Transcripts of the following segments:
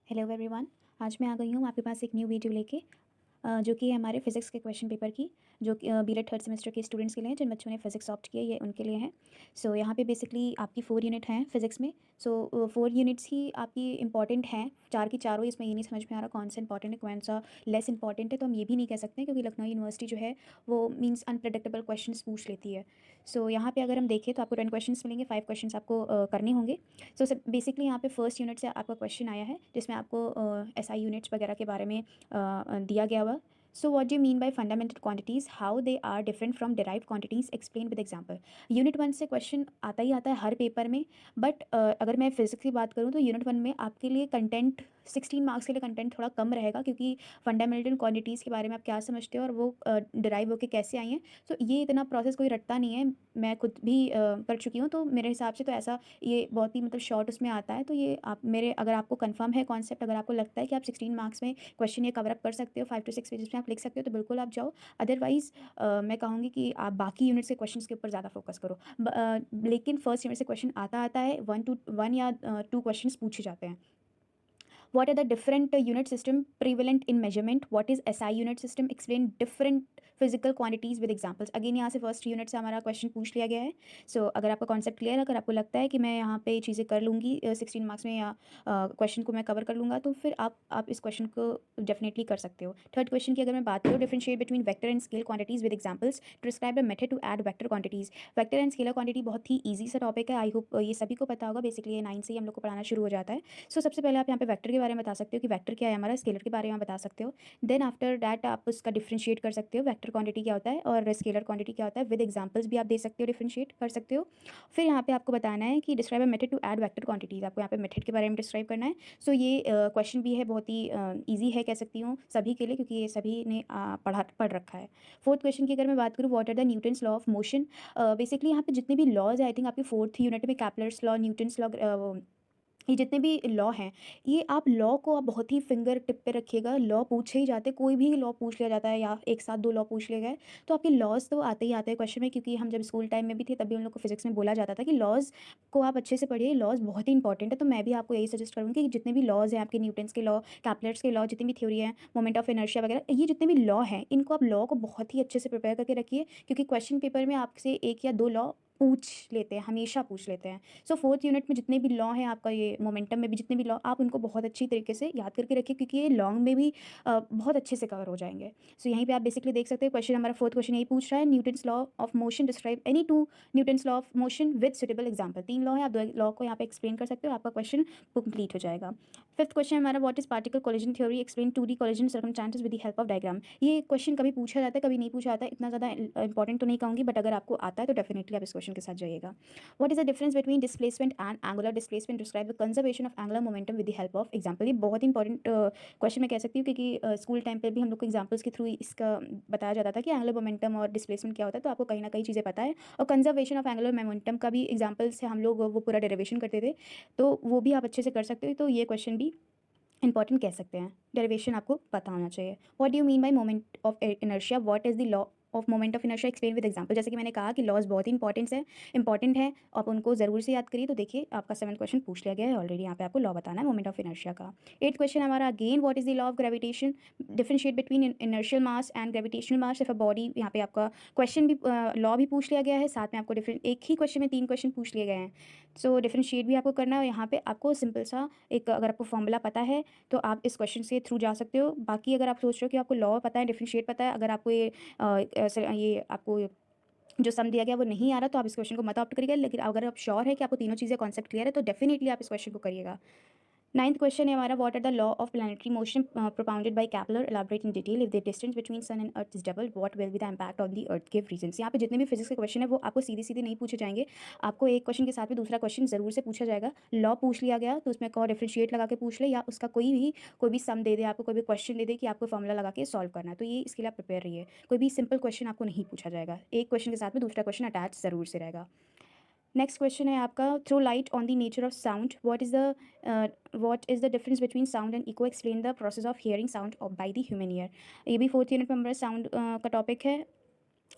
Hello everyone. आज मैं आ गई हूँ आपके पास एक न्यू वीडियो लेके जो कि है हमारे फिज़िक्स के क्वेश्चन पेपर की, जो कि बीएड थर्ड सेमेस्टर के स्टूडेंट्स के लिए हैं, जिन बच्चों ने फिज़िक्स ऑप्ट किया है, ये उनके लिए हैं। सो यहाँ पे बेसिकली आपकी 4 यूनिट हैं फिज़िक्स में। सो 4 यूनिट्स ही आपकी इंपॉर्टेंट हैं, चार की चारों। इसमें ये नहीं समझ में आ रहा कौन सा इंपॉर्टेंट है, कौन सा लेस इंपॉर्टेंट है, तो हम ये भी नहीं कह सकते क्योंकि लखनऊ यूनिवर्सिटी जो है वो मीन्स अनप्रडिक्टेबल क्वेश्चन पूछ लेती है। सो यहाँ पे अगर हम देखें तो आपको 10 क्वेश्चन मिलेंगे, 5 क्वेश्चन आपको करने होंगे। सो सब बेसिकली यहाँ पे फर्स्ट यूनिट से आपका क्वेश्चन आया है, जिसमें आपको एसआई यूनिट्स वगैरह के बारे में दिया गया हुआ। So what do you mean by fundamental quantities? How they are different from derived quantities? Explain with example. Unit one से क्वेश्चन आता ही आता है हर पेपर में, बट अगर मैं फिजिक्स की बात करूँ तो यूनिट वन में आपके लिए कंटेंट 16 मार्क्स के लिए कंटेंट थोड़ा कम रहेगा, क्योंकि फंडामेंटल क्वांटिटीज़ के बारे में आप क्या समझते हो और वो डिराइव होकर कैसे आई हैं। तो ये इतना प्रोसेस कोई रटता नहीं है, मैं खुद भी कर चुकी हूँ, तो मेरे हिसाब से तो ऐसा ये बहुत ही मतलब शॉर्ट उसमें आता है। तो ये आप मेरे अगर आपको कंफर्म है कॉन्सेप्ट, अगर आपको लगता है कि आप 16 मार्क्स में क्वेश्चन ये कवर अप कर सकते हो, 5 to 6 पेजेस में आप लिख सकते हो, तो बिल्कुल आप जाओ। अदरवाइज़ मैं कहूँगी कि आप बाकी यूनिट से क्वेश्चंस के ऊपर ज़्यादा फोकस करो। लेकिन फर्स्ट यूनिट से क्वेश्चन आता आता है, 1 या 2 क्वेश्चंस पूछे जाते हैं। What are the different unit system prevalent in measurement? What is SI unit system? Explain different physical quantities with examples. Again यहाँ से फर्स्ट यूनिट से हमारा क्वेश्चन पूछ लिया गया है। अगर आपका कॉन्सेप्ट क्लियर है, अगर आपको लगता है कि मैं यहाँ पे चीज़ें कर लूँगी 16 मार्क्स में, या क्वेश्चन को मैं कवर कर लूँगा, तो फिर आप इस क्वेश्चन को डेफिनेटली कर सकते हो। थर्ड क्वेश्चन की अगर मैं बात करूँ, differentiate between vector and scale quantities with examples, to describe the method to add vector quantities. Vector and scalar quantity बहुत ही ईजी सा टॉपिक है, आई होप ये सभी को पता होगा। बेसिकली ये 9 से ही हम लोग को पढ़ाना शुरू हो जाता है। सबसे पहले आप यहाँ पे वेक्टर के बारे में बता सकते हो कि वेक्टर क्या है हमारा, स्केलर के बारे में बता सकते हो। देन आफ्टर दैट आप उसका डिफरेंशिएट कर सकते हो, वेक्टर क्वांटिटी क्या होता है और स्केलर क्वांटिटी क्या होता है, विद एग्जांपल्स भी आप दे सकते हो, डिफरेंशिएट कर सकते हो। फिर यहाँ पे आपको बताना है कि describe a method to add vector quantities, आपको यहाँ पे मेथड के बारे में डिस्क्राइब करना है। ये क्वेश्चन भी है, बहुत ही ईजी है कह सकती हूँ सभी के लिए, क्योंकि ये सभी ने पढ़ रखा है। फोर्थ क्वेश्चन की अगर मैं बात करूँ, what are the Newton's law of motion. Basically यहाँ पे जितने भी लॉज है, आई थिंक आपकी फोर्थ यूनिट में कैपलर्स लॉ, न्यूटन्स लॉ, ये जितने भी लॉ हैं, ये आप लॉ को आप बहुत ही फिंगर टिप पे रखिएगा। लॉ पूछे ही जाते, कोई भी लॉ पूछ लिया जाता है या एक साथ 2 लॉ पूछ लिए गए, तो आपके लॉज तो आते ही आते हैं क्वेश्चन में, क्योंकि हम जब स्कूल टाइम में भी थे तभी हम लोग को फिजिक्स में बोला जाता था कि लॉज को आप अच्छे से पढ़िए, लॉज बहुत ही इंपॉर्टेंट है। तो मैं भी आपको यही सजेस्ट करूँगी कि जितने भी लॉज हैं आपके, न्यूटन्स के लॉ, कैपलर्स के लॉ, जितनी भी थ्योरी है, मोमेंट ऑफ इनर्शिया वगैरह, ये जितने भी लॉ हैं, इनको आप लॉ को बहुत ही अच्छे से प्रिपेयर करके रखिए, क्योंकि क्वेश्चन पेपर में आपसे 1 या 2 लॉ पूछ लेते हैं, हमेशा पूछ लेते हैं। फोर्थ यूनिट में जितने भी लॉ हैं आपका, ये मोमेंटम में भी जितने भी लॉ, आप उनको बहुत अच्छी तरीके से याद करके रखिए, क्योंकि ये लॉन्ग में भी बहुत अच्छे से कवर हो जाएंगे। यहीं पे आप बेसिकली देख सकते हैं क्वेश्चन, हमारा फोर्थ क्वेश्चन यही पूछ रहा है, Newton's law of motion, describe any 2 Newton's law of motion with suitable example. 3 law है, आप 2 लॉ को यहाँ पे एक्सप्लेन कर सकते हो, आपका क्वेश्चन कंप्लीट हो जाएगा। फिफ्थ क्वेश्चन हमारा, what is particle collision theory, explain 2D collision circumstances with the help of diagram. ये क्वेश्चन कभी पूछा जाता है, कभी नहीं पूछा जाता है, इतना ज़्यादा इंपॉर्टेंट तो नहीं कहूँगी, बट अगर आपको आता है तो डेफिनेटली आप इस क्वेश्चन के साथ जाइएगा। What is the difference between displacement and angular displacement? Describe the conservation of angular momentum with the help of example. ये बहुत इंपॉर्टेंट क्वेश्चन मैं कह सकती हूँ, क्योंकि स्कूल टाइम पे भी हम लोग को एग्जाम्पल्स के थ्रू इसका बताया जाता था कि एंगुलर मोमेंटम और डिस्प्लेसमेंट क्या होता है, तो आपको कहीं ना कहीं चीज़ें पता है। और कंजर्वेशन ऑफ एंगुलर मोमेंटम का भी एग्जाम्पल से हम लोग वो पूरा डेरिवेशन करते थे, तो वो भी आप अच्छे से कर सकते हो। तो ये क्वेश्चन भी इंपॉर्टेंट कह सकते हैं, डेरिवेशन आपको पता होना चाहिए। What do you mean by moment of inertia, what is the law of moment of inertia, explain with example. जैसे कि मैंने कहा कि लॉज बहुत ही इंपॉर्टेंट है, आप उनको ज़रूर से याद करिए। तो देखिए आपका 7th क्वेश्चन पूछ लिया गया है ऑलरेडी, यहाँ पे आपको लॉ बताना है मोमेंट ऑफ इनर्शिया का। 8th क्वेश्चन हमारा, again what is the law of gravitation, differentiate between inertial mass and gravitational mass of a body. यहाँ पे आपका क्वेश्चन भी लॉ भी पूछ लिया गया है, साथ में आपको डिफरेंट एक ही क्वेश्चन में 3 क्वेश्चन पूछ लिए गए हैं। डिफरेंशिएट भी आपको करना है, और यहाँ पे आपको सिंपल सा एक, अगर आपको फॉर्मूला पता है तो आप इस क्वेश्चन से थ्रू जा सकते हो। बाकी अगर आप सोच रहे हो कि आपको लॉ पता है, डिफरेंशिएट पता है, अगर आपको ये आपको जो सम दिया गया वो नहीं आ रहा, तो आप इस क्वेश्चन को मत ऑप्ट करिएगा। लेकिन अगर आप श्योर है कि आपको तीनों चीज़ें कॉन्सेप्ट क्लियर है, तो डेफिनेटली आप इस क्वेश्चन को करिएगा। 9th क्वेश्चन है हमारा, what are the law of planetary motion propounded by Kepler, elaborate in detail. If the distance between sun and earth is double, what will be the impact on the earth give reasons. यहाँ पे जितने भी physics के question है वो आपको सीधे सीधे नहीं पूछे जाएंगे, आपको एक क्वेश्चन के साथ में दूसरा क्वेश्चन जरूर से पूछा जाएगा। लॉ पूछ लिया गया तो उसमें कहो डिफरेंशिएट लगा के पूछ ले, या उसका कोई भी सम दे दे, आपको कोई भी क्वेश्चन दे दे कि आपको फॉर्मूला लगा के सॉल्व करना है, तो ये इसके लिए आप प्रिपेयर रहिए। कोई भी सिंपल क्वेश्चन आपको नहीं पूछा जाएगा, एक क्वेश्चन के साथ में दूसरा क्वेश्चन अटैच जरूर से रहेगा। नेक्स्ट क्वेश्चन है आपका, throw light on the nature of sound, what is the difference between sound and echo, explain the process of hearing sound by the human ear. ये भी 4th यूनिट में हमारा sound का टॉपिक है।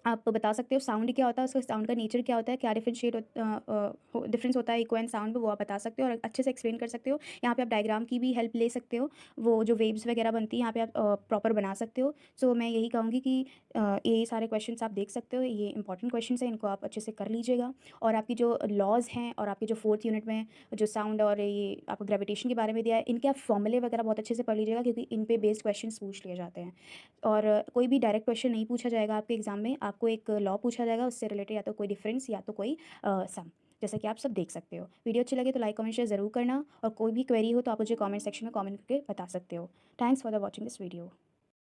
आप बता सकते हो साउंड क्या होता है, उसका साउंड का नेचर क्या होता है, क्या डिफरेंस होता है इको एंड साउंड में, वो आप बता सकते हो और अच्छे से एक्सप्लेन कर सकते हो। यहाँ पे आप डायग्राम की भी हेल्प ले सकते हो, वो जो वेव्स वगैरह बनती हैं यहाँ पे आप प्रॉपर बना सकते हो। सो मैं यही कहूँगी कि ये सारे क्वेश्चंस आप देख सकते हो, ये इंपॉर्टेंट क्वेश्चंस हैं, इनको आप अच्छे से कर लीजिएगा। और आपकी जो लॉज हैं और आपके जो 4th यूनिट में जो साउंड और ये आपको ग्रेविटेशन के बारे में दिया है, इनके आप फॉर्मूले वगैरह बहुत अच्छे से पढ़ लीजिएगा, क्योंकि इन पे बेस्ड क्वेश्चन पूछ लिए जाते हैं। और कोई भी डायरेक्ट क्वेश्चन नहीं पूछा जाएगा आपके एग्जाम में, आपको एक लॉ पूछा जाएगा, उससे रिलेटेड या तो कोई डिफरेंस या तो कोई सम, जैसा कि आप सब देख सकते हो। वीडियो अच्छी लगे तो लाइक कमेंट शेयर ज़रूर करना, और कोई भी क्वेरी हो तो आप मुझे कमेंट सेक्शन में कमेंट करके बता सकते हो। Thanks for the watching this video.